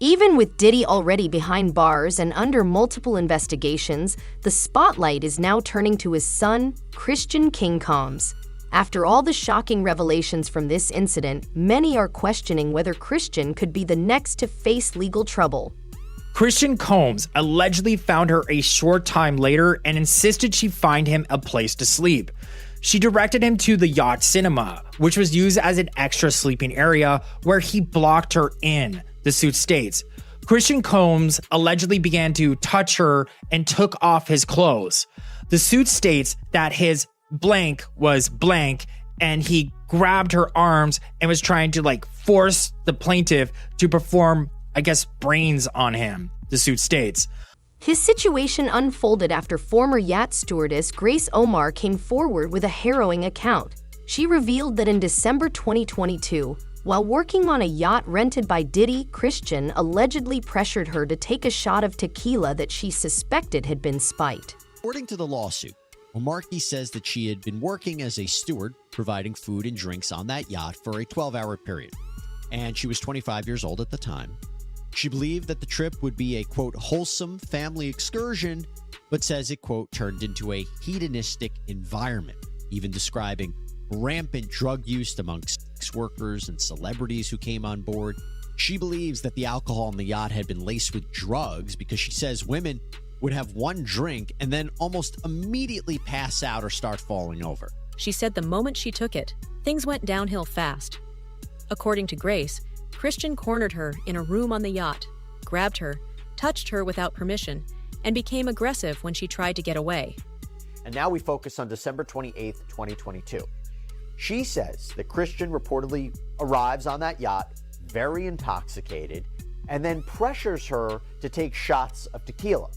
Even with Diddy already behind bars and under multiple investigations, the spotlight is now turning to his son, Christian King Combs. After all the shocking revelations from this incident, many are questioning whether Christian could be the next to face legal trouble. Christian Combs allegedly found her a short time later and insisted she find him a place to sleep. She directed him to the yacht cinema, which was used as an extra sleeping area, where he blocked her in, the suit states. Christian Combs allegedly began to touch her and took off his clothes. The suit states that his blank was blank and he grabbed her arms and was trying to force the plaintiff to perform, brains on him, the suit states. His situation unfolded after former yacht stewardess Grace Omar came forward with a harrowing account. She revealed that in December 2022, while working on a yacht rented by Diddy, Christian allegedly pressured her to take a shot of tequila that she suspected had been spiked. According to the lawsuit, Omarke says that she had been working as a steward, providing food and drinks on that yacht for a 12-hour period, and she was 25 years old at the time. She believed that the trip would be a, quote, wholesome family excursion, but says it, quote, turned into a hedonistic environment, even describing rampant drug use amongst sex workers and celebrities who came on board. She believes that the alcohol on the yacht had been laced with drugs because she says women would have one drink and then almost immediately pass out or start falling over. She said the moment she took it, things went downhill fast. According to Grace, Christian cornered her in a room on the yacht, grabbed her, touched her without permission, and became aggressive when she tried to get away. And now we focus on December 28th, 2022. She says that Christian reportedly arrives on that yacht very intoxicated and then pressures her to take shots of tequila.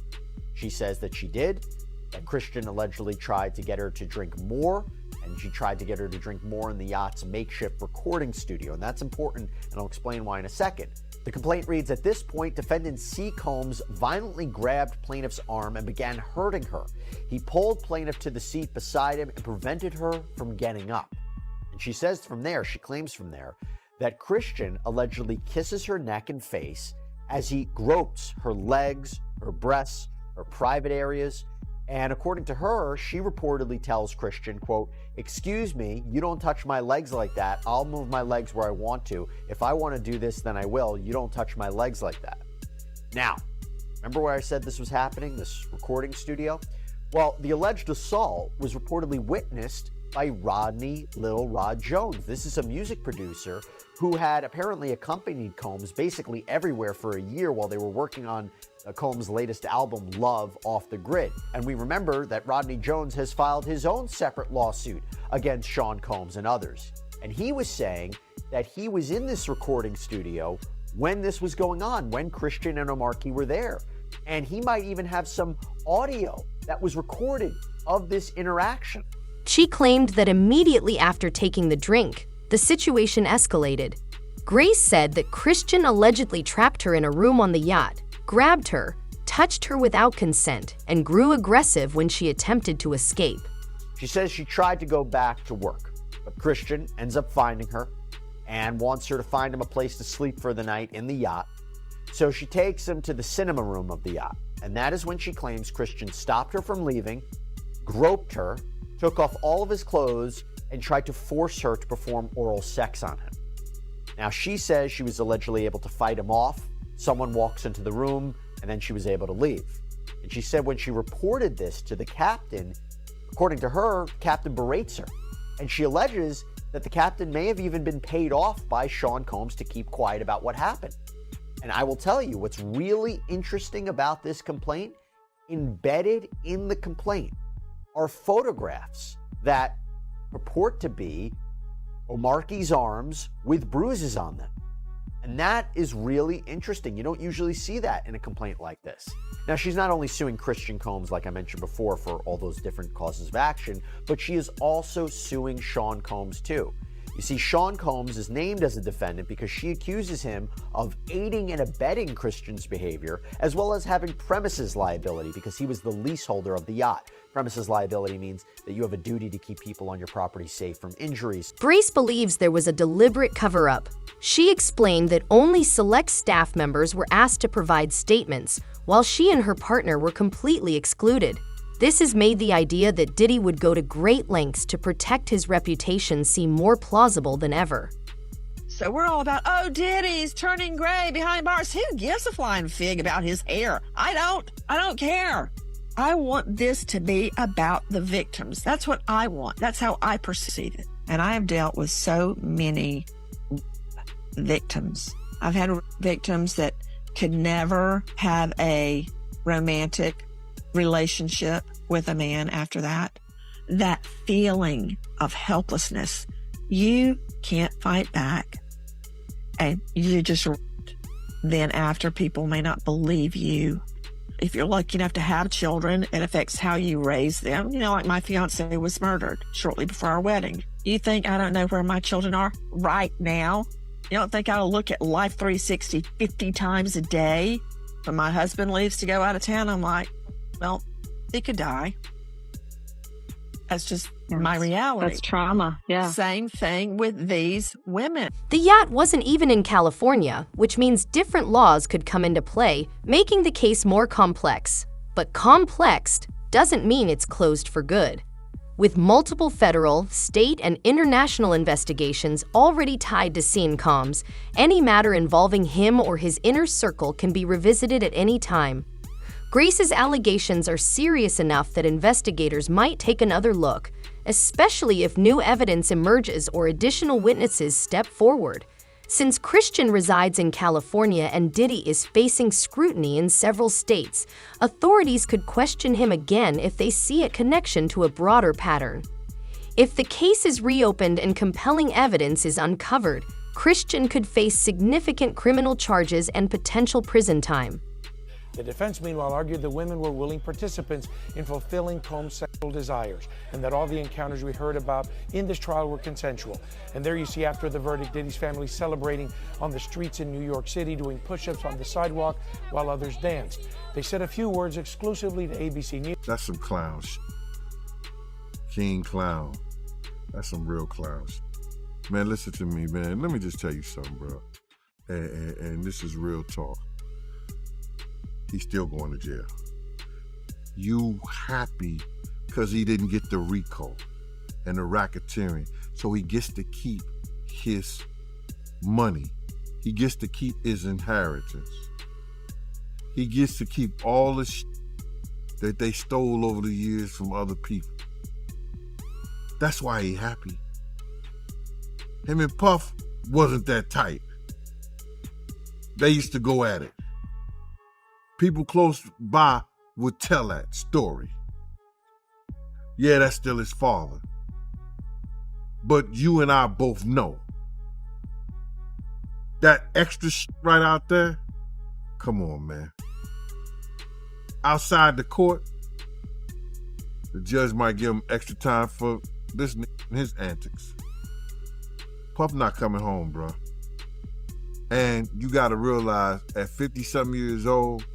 She says that she did, that Christian allegedly tried to get her to drink more, and she tried to get her to drink more in the yacht's makeshift recording studio. And that's important, and I'll explain why in a second. The complaint reads, at this point, defendant C. Combs violently grabbed plaintiff's arm and began hurting her. He pulled plaintiff to the seat beside him and prevented her from getting up. And she says she claims from there, that Christian allegedly kisses her neck and face as he gropes her legs, her breasts, her private areas. And according to her, she reportedly tells Christian, quote, excuse me, you don't touch my legs like that. I'll move my legs where I want to. If I want to do this, then I will. You don't touch my legs like that. Now, remember where I said this was happening, this recording studio? Well, the alleged assault was reportedly witnessed by Rodney Lil Rod Jones. This is a music producer who had apparently accompanied Combs basically everywhere for a year while they were working on Combs' latest album, Love Off the Grid. And we remember that Rodney Jones has filed his own separate lawsuit against Sean Combs and others. And he was saying that he was in this recording studio when this was going on, when Christian and Omarke were there. And he might even have some audio that was recorded of this interaction. She claimed that immediately after taking the drink, the situation escalated. Grace said that Christian allegedly trapped her in a room on the yacht, grabbed her, touched her without consent, and grew aggressive when she attempted to escape. She says she tried to go back to work, but Christian ends up finding her and wants her to find him a place to sleep for the night in the yacht. So she takes him to the cinema room of the yacht, and that is when she claims Christian stopped her from leaving, groped her, took off all of his clothes, and tried to force her to perform oral sex on him. Now, she says she was allegedly able to fight him off. Someone walks into the room, and then she was able to leave. And she said when she reported this to the captain, according to her, captain berates her. And she alleges that the captain may have even been paid off by Sean Combs to keep quiet about what happened. And I will tell you what's really interesting about this complaint, embedded in the complaint are photographs that purport to be Omarke's arms with bruises on them. And that is really interesting. You don't usually see that in a complaint like this. Now, she's not only suing Christian Combs, like I mentioned before, for all those different causes of action, but she is also suing Sean Combs too. You see, Sean Combs is named as a defendant because she accuses him of aiding and abetting Christian's behavior, as well as having premises liability because he was the leaseholder of the yacht. Premises liability means that you have a duty to keep people on your property safe from injuries. Grace believes there was a deliberate cover-up. She explained that only select staff members were asked to provide statements, while she and her partner were completely excluded. This has made the idea that Diddy would go to great lengths to protect his reputation seem more plausible than ever. So we're all about, oh, Diddy's turning gray behind bars. Who gives a flying fig about his hair? I don't care. I want this to be about the victims. That's what I want. That's how I perceive it. And I have dealt with so many victims. I've had victims that could never have a romantic relationship with a man after that. That feeling of helplessness, you can't fight back. And you just, then after, people may not believe you. If you're lucky enough to have children, it affects how you raise them. You know, like my fiance was murdered shortly before our wedding. You think I don't know where my children are right now? You don't think I'll look at Life 360 50 times a day? When my husband leaves to go out of town, I'm like, well, he could die. That's just my reality. That's trauma, yeah. Same thing with these women. The yacht wasn't even in California, which means different laws could come into play, making the case more complex. But complexed doesn't mean it's closed for good. With multiple federal, state, and international investigations already tied to Sean Combs, any matter involving him or his inner circle can be revisited at any time. Grace's allegations are serious enough that investigators might take another look, especially if new evidence emerges or additional witnesses step forward. Since Christian resides in California and Diddy is facing scrutiny in several states, authorities could question him again if they see a connection to a broader pattern. If the case is reopened and compelling evidence is uncovered, Christian could face significant criminal charges and potential prison time. The defense, meanwhile, argued the women were willing participants in fulfilling Combs' sexual desires and that all the encounters we heard about in this trial were consensual. And there you see, after the verdict, Diddy's family celebrating on the streets in New York City, doing push-ups on the sidewalk while others danced. They said a few words exclusively to ABC News. That's some clown shit. King clown. That's some real clown shit. Man, listen to me, man. Let me just tell you something, bro. And this is real talk. He's still going to jail. You happy because he didn't get the RICO and the racketeering, so he gets to keep his money. He gets to keep his inheritance. He gets to keep all the shit that they stole over the years from other people. That's why he happy. Him and Puff wasn't that tight. They used to go at it. People close by would tell that story. Yeah, that's still his father. But you and I both know that extra shit right out there, come on, man. Outside the court, the judge might give him extra time for this and his antics. Puff not coming home, bro. And you gotta realize at 50-something years old,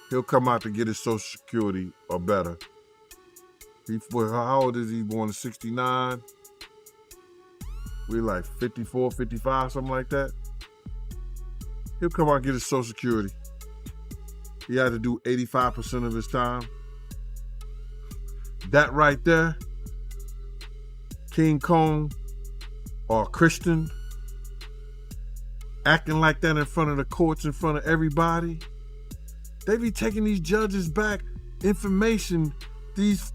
he'll come out to get his Social Security or better. How old is he? Born in 69? We're like 54, 55, something like that. He'll come out and get his Social Security. He had to do 85% of his time. That right there, King Kong or Christian, acting like that in front of the courts, in front of everybody. They be taking these judges back information. The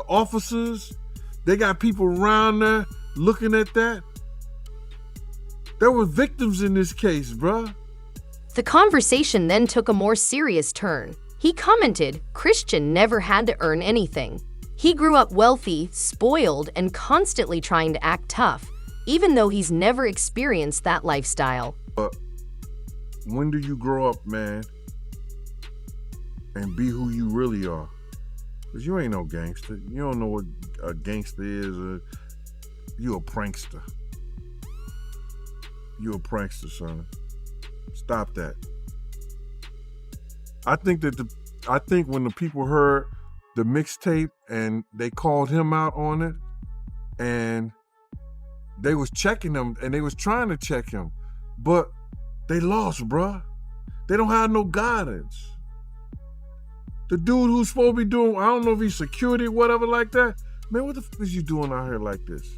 officers, they got people around there looking at that. There were victims in this case, bruh. The conversation then took a more serious turn. He commented Christian never had to earn anything. He grew up wealthy, spoiled, and constantly trying to act tough, even though he's never experienced that lifestyle. When do you grow up, man, and be who you really are? Because you ain't no gangster. You don't know what a gangster is. You a prankster. You a prankster, son. Stop that. I think when the people heard the mixtape and they called him out on it, and they was checking him and they was trying to check him, but they lost, bruh. They don't have no guidance. The dude who's supposed to be doing, I don't know if he's security or whatever like that. Man, what the fuck is you doing out here like this?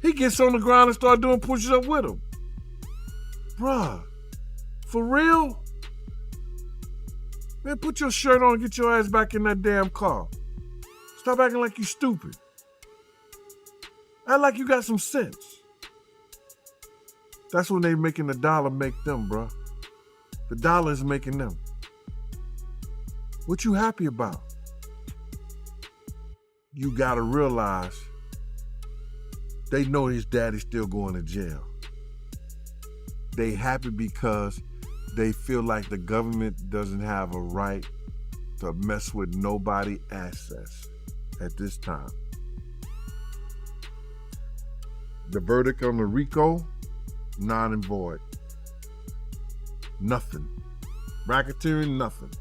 He gets on the ground and start doing push-ups up with him. Bruh, for real? Man, put your shirt on and get your ass back in that damn car. Stop acting like you stupid. Act like you got some sense. That's when they making the dollar make them, bruh. The dollar is making them. What you happy about? You gotta realize they know his daddy's still going to jail. They happy because they feel like the government doesn't have a right to mess with nobody's assets at this time. The verdict on the RICO, non and void. Nothing. Racketeering, nothing.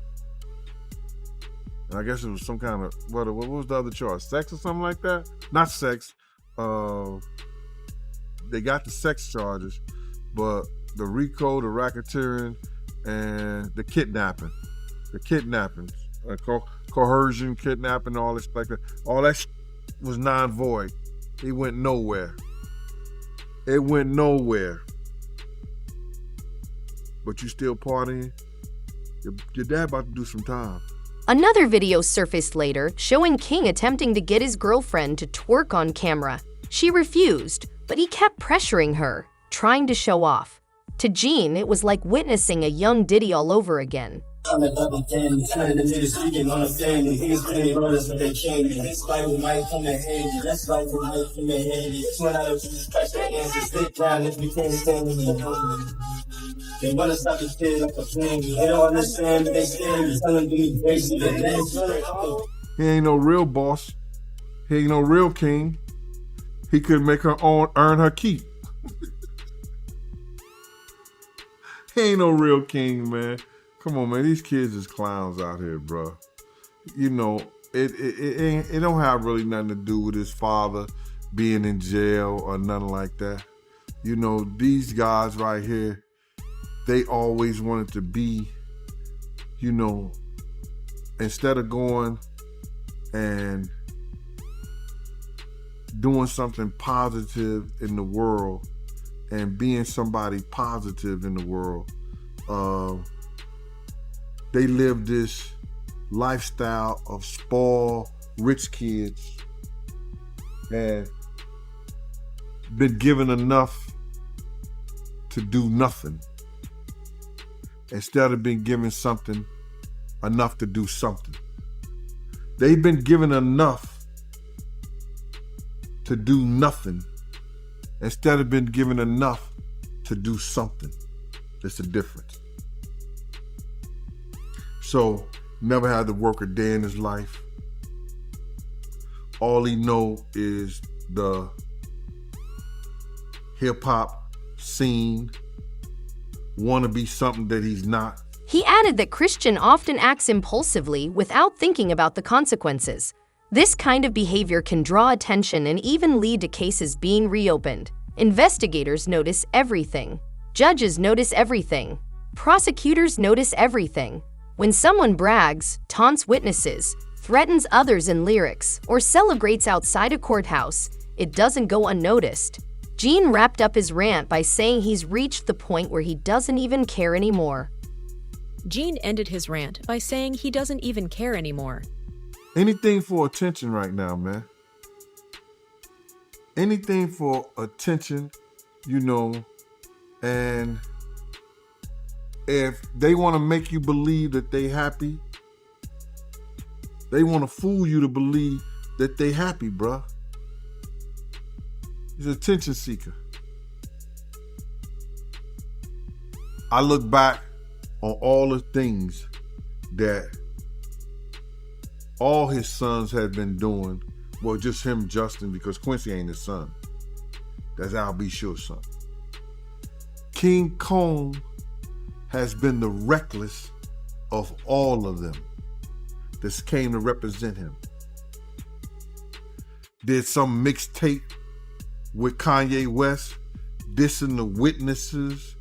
And I guess it was some kind of, what was the other charge? Sex or something like that? Not sex. They got the sex charges, but the RICO, the racketeering, and the kidnapping. The kidnapping. Coercion, kidnapping, all this like that. All that was non-void. It went nowhere. It went nowhere. But you still partying? Your dad about to do some time. Another video surfaced later showing King attempting to get his girlfriend to twerk on camera. She refused, but he kept pressuring her, trying to show off. To Jean, it was like witnessing a young Diddy all over again. They wanna stop the kid like a flame. They don't understand, but they scared me. Telling me crazy. He ain't no real boss. He ain't no real king. He could make her own, earn her keep. He ain't no real king, man. Come on, man. These kids is clowns out here, bro. You know, it don't have really nothing to do with his father being in jail or nothing like that. You know, these guys right here, they always wanted to be, you know, instead of going and doing something positive in the world and being somebody positive in the world, they live this lifestyle of spoiled, rich kids and been given enough to do nothing instead of being given something enough to do something. They've been given enough to do nothing instead of being given enough to do something. There's a difference. So, never had to work a day in his life. All he know is the hip hop scene, want to be something that he's not. He added that Christian often acts impulsively without thinking about the consequences. This kind of behavior can draw attention and even lead to cases being reopened. Investigators notice everything. Judges notice everything. Prosecutors notice everything. When someone brags, taunts witnesses, threatens others in lyrics, or celebrates outside a courthouse, it doesn't go unnoticed. Gene wrapped up his rant by saying he's reached the point where he doesn't even care anymore. Gene ended his rant by saying he doesn't even care anymore. Anything for attention right now, man. Anything for attention, you know, and if they want to make you believe that they happy, they want to fool you to believe that they happy, bruh. He's an attention seeker. I look back on all the things that all his sons had been doing, well, just him, Justin, because Quincy ain't his son. That's Al B. Sure's son. King Combs has been the reckless of all of them that came to represent him. Did some mixtape with Kanye West, dissing the witnesses,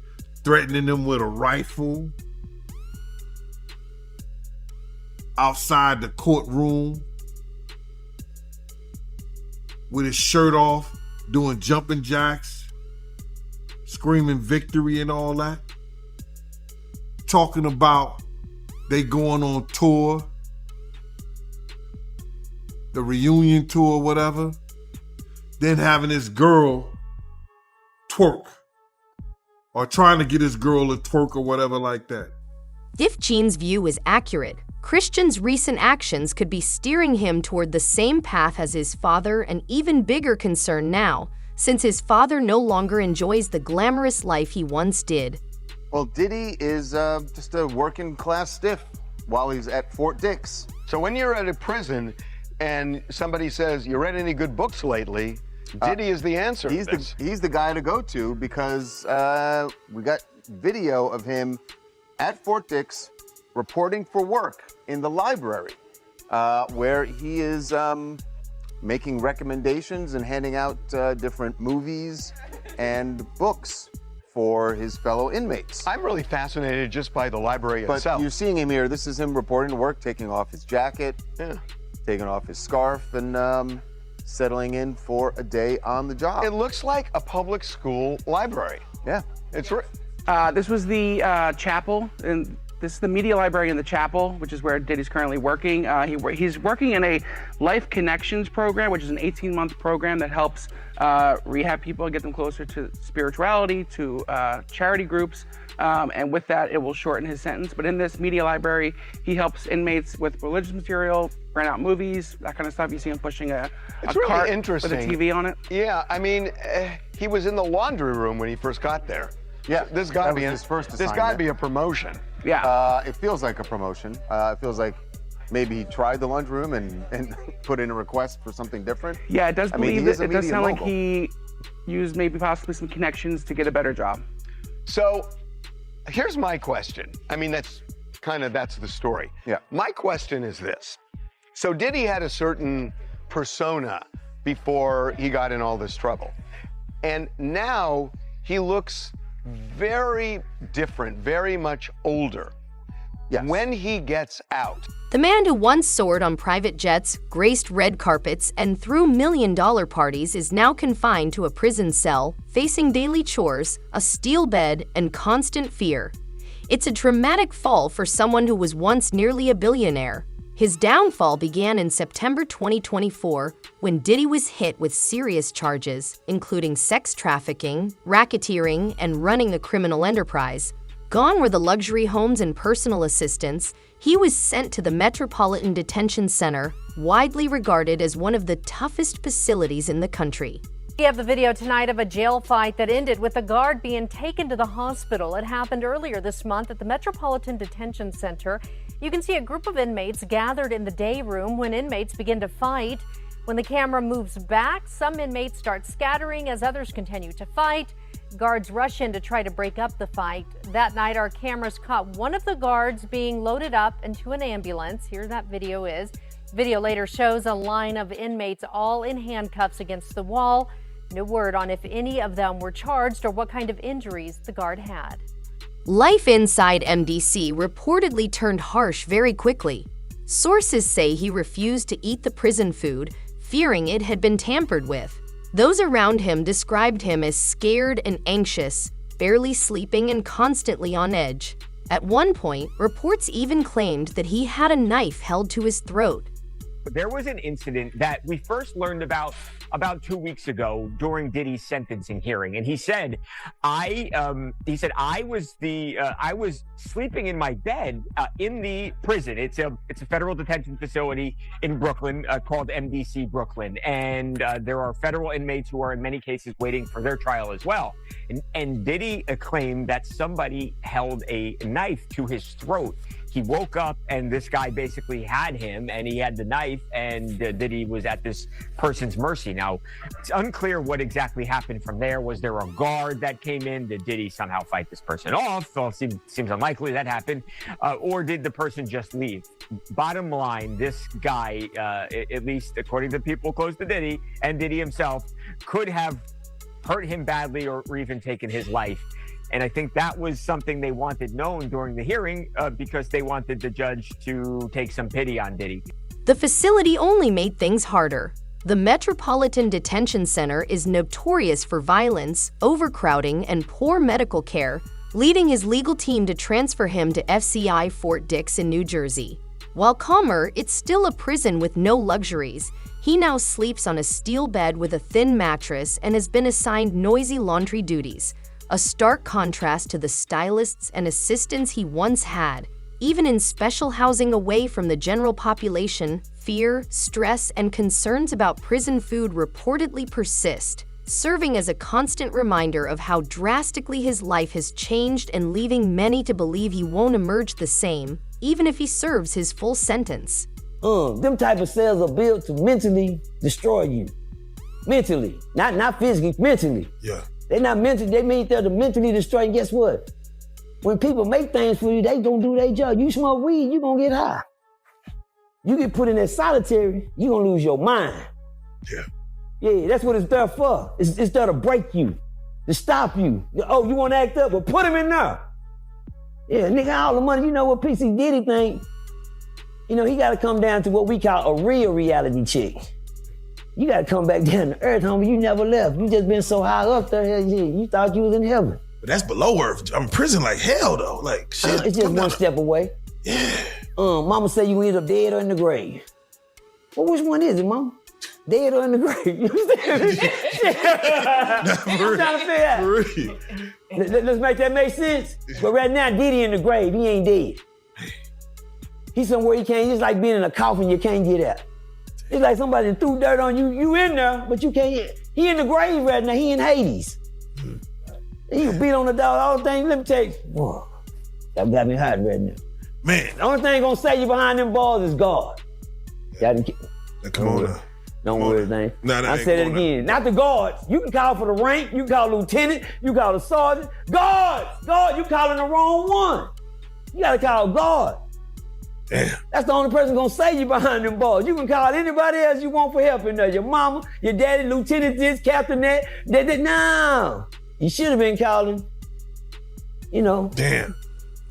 threatening them with a rifle outside the courtroom with his shirt off, doing jumping jacks, screaming victory and all that. Talking about they going on tour, the reunion tour, whatever. Then having his girl twerk, or trying to get his girl to twerk or whatever like that. If Gene's view is accurate, Christian's recent actions could be steering him toward the same path as his father, an even bigger concern now, since his father no longer enjoys the glamorous life he once did. Well, Diddy is just a working class stiff while he's at Fort Dix. So when you're at a prison and somebody says, you read any good books lately, Diddy is the answer. He's the guy to go to because we got video of him at Fort Dix reporting for work in the library where he is making recommendations and handing out different movies and books for his fellow inmates. I'm really fascinated just by the library itself. But you're seeing him here. This is him reporting to work, taking off his jacket, taking off his scarf, and settling in for a day on the job. It looks like a public school library. Yeah. It's this was the chapel, and this is the media library in the chapel, which is where Diddy's currently working. He's working in a Life Connections program, which is an 18-month program that helps rehab people, get them closer to spirituality, to charity groups, and with that, it will shorten his sentence. But in this media library, he helps inmates with religious material, rent out movies, that kind of stuff. You see him pushing a really cart interesting with a TV on it. Yeah, I mean, he was in the laundry room when he first got there. Yeah, this got to be his first This assignment. got to be a promotion. Yeah. It feels like a promotion. It feels like maybe he tried the lunchroom and put in a request for something different. Yeah, it does believe it does sound like he used maybe possibly some connections to get a better job. So here's my question. I mean, that's the story. Yeah. My question is this. So Diddy had a certain persona before he got in all this trouble. And now he looks very different, very much older. Yes. When he gets out. The man who once soared on private jets, graced red carpets, and threw million-dollar parties is now confined to a prison cell, facing daily chores, a steel bed, and constant fear. It's a dramatic fall for someone who was once nearly a billionaire. His downfall began in September 2024 when Diddy was hit with serious charges, including sex trafficking, racketeering, and running a criminal enterprise. Gone were the luxury homes and personal assistants. He was sent to the Metropolitan Detention Center, widely regarded as one of the toughest facilities in the country. We have the video tonight of a jail fight that ended with a guard being taken to the hospital. It happened earlier this month at the Metropolitan Detention Center. You can see a group of inmates gathered in the day room when inmates begin to fight. When the camera moves back, some inmates start scattering as others continue to fight. Guards rush in to try to break up the fight. That night, our cameras caught one of the guards being loaded up into an ambulance. Here that video is. Video later shows a line of inmates all in handcuffs against the wall. No word on if any of them were charged or what kind of injuries the guard had. Life inside MDC reportedly turned harsh very quickly. Sources say he refused to eat the prison food, fearing it had been tampered with. Those around him described him as scared and anxious, barely sleeping and constantly on edge. At one point, reports even claimed that he had a knife held to his throat. There was an incident that we first learned about 2 weeks ago during Diddy's sentencing hearing, and he said, I was sleeping in my bed in the prison. It's a federal detention facility in Brooklyn called MDC Brooklyn, and there are federal inmates who are in many cases waiting for their trial as well. And Diddy claimed that somebody held a knife to his throat. he woke up and this guy basically had him, and he had the knife, and Diddy was at this person's mercy. Now, it's unclear what exactly happened from there. Was there a guard that came in? Did Diddy somehow fight this person off? Well, seems unlikely that happened. Or did the person just leave? Bottom line, this guy, at least according to people close to Diddy and Diddy himself, could have hurt him badly or even taken his life. And I think that was something they wanted known during the hearing because they wanted the judge to take some pity on Diddy. The facility only made things harder. The Metropolitan Detention Center is notorious for violence, overcrowding, and poor medical care, leading his legal team to transfer him to FCI Fort Dix in New Jersey. While calmer, it's still a prison with no luxuries. He now sleeps on a steel bed with a thin mattress and has been assigned noisy laundry duties, a stark contrast to the stylists and assistants he once had. Even in special housing away from the general population, fear, stress, and concerns about prison food reportedly persist, serving as a constant reminder of how drastically his life has changed and leaving many to believe he won't emerge the same, even if he serves his full sentence. Them type of cells are built to mentally destroy you. Mentally, not physically, mentally. Yeah. They're not mentally, they mean they're to mentally destroy. And guess what? When people make things for you, they gonna do their job. You smoke weed, you gonna get high. You get put in that solitary, you gonna lose your mind. Yeah. Yeah, that's what it's there for. It's there to break you, to stop you. Oh, you wanna act up? Well, put him in there. Yeah, nigga, all the money, you know what PC Diddy think? You know, he gotta come down to what we call a real reality check. You gotta come back down to earth, homie. You never left. You just been so high up there, you thought you was in heaven. But that's below earth. I'm in prison like hell, though. Like, shit. It's just one step away. Yeah. Mama say you end up dead or in the grave. Well, which one is it, mama? Dead or in the grave? You understand? I'm trying to figure out. Let's make that make sense. But right now, Diddy in the grave. He ain't dead. He's somewhere he can't. It's like being in a coffin you can't get out. It's like somebody threw dirt on you. You in there, but you can't. He in the grave right now. He in Hades. He beat on the dog. All the things. Let me tell you. Whoa, that got me hot right now. Man. The only thing gonna save you behind them balls is God. Come on now. Don't worry, man. Nah, I said it again. Not the guards. You can call for the rank. You can call lieutenant. You call the sergeant. Guards. God, you calling the wrong one. You gotta call God. Damn. That's the only person gonna save you behind them balls. You can call anybody else you want for help in there. Your mama, your daddy, lieutenant this, captain that. No. You should have been calling, Damn.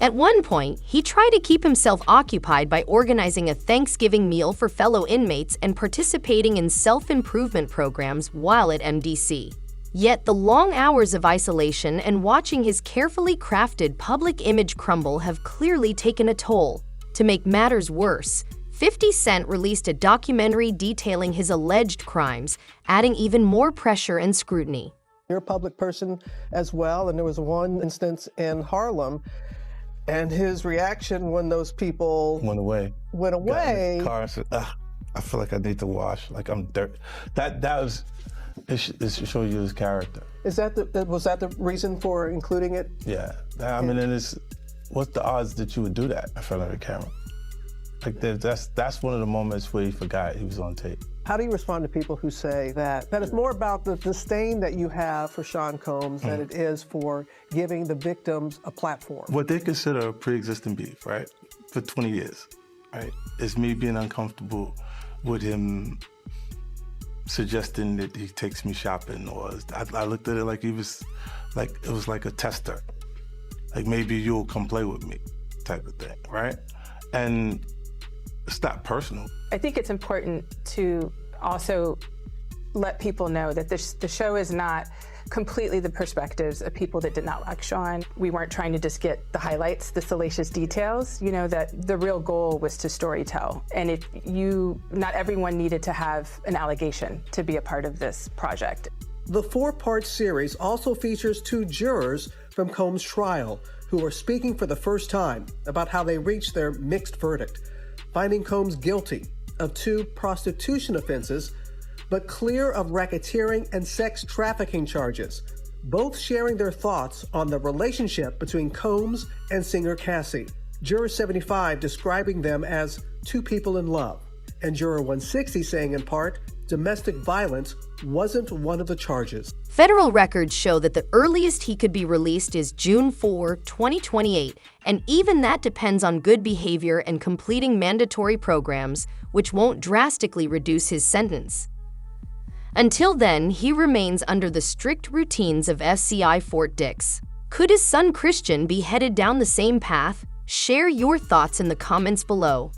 At one point, he tried to keep himself occupied by organizing a Thanksgiving meal for fellow inmates and participating in self-improvement programs while at MDC. Yet the long hours of isolation and watching his carefully crafted public image crumble have clearly taken a toll. To make matters worse, 50 Cent released a documentary detailing his alleged crimes, adding even more pressure and scrutiny. You're a public person as well, and there was one instance in Harlem, and his reaction when those people went away. Got in the car and said, I feel like I need to wash, like I'm dirt. That was, it should show you his character. Was that the reason for including it? Yeah, I mean, what's the odds that you would do that in front of a camera? Like that's one of the moments where he forgot he was on tape. How do you respond to people who say that it's more about the disdain that you have for Sean Combs than it is for giving the victims a platform? What they consider a pre-existing beef, right, for 20 years, right, is me being uncomfortable with him suggesting that he takes me shopping, or I looked at it like it was like a tester. Like, maybe you'll come play with me type of thing, right? And it's not personal. I think it's important to also let people know that the show is not completely the perspectives of people that did not like Sean. We weren't trying to just get the highlights, the salacious details, that the real goal was to storytell. And not everyone needed to have an allegation to be a part of this project. The 4-part series also features 2 jurors from Combs' trial who are speaking for the first time about how they reached their mixed verdict, finding Combs guilty of 2 prostitution offenses, but clear of racketeering and sex trafficking charges, both sharing their thoughts on the relationship between Combs and singer Cassie. Juror 75 describing them as two people in love, and Juror 160 saying in part, domestic violence wasn't one of the charges. Federal records show that the earliest he could be released is June 4, 2028, and even that depends on good behavior and completing mandatory programs, which won't drastically reduce his sentence. Until then, he remains under the strict routines of SCI Fort Dix. Could his son Christian be headed down the same path? Share your thoughts in the comments below.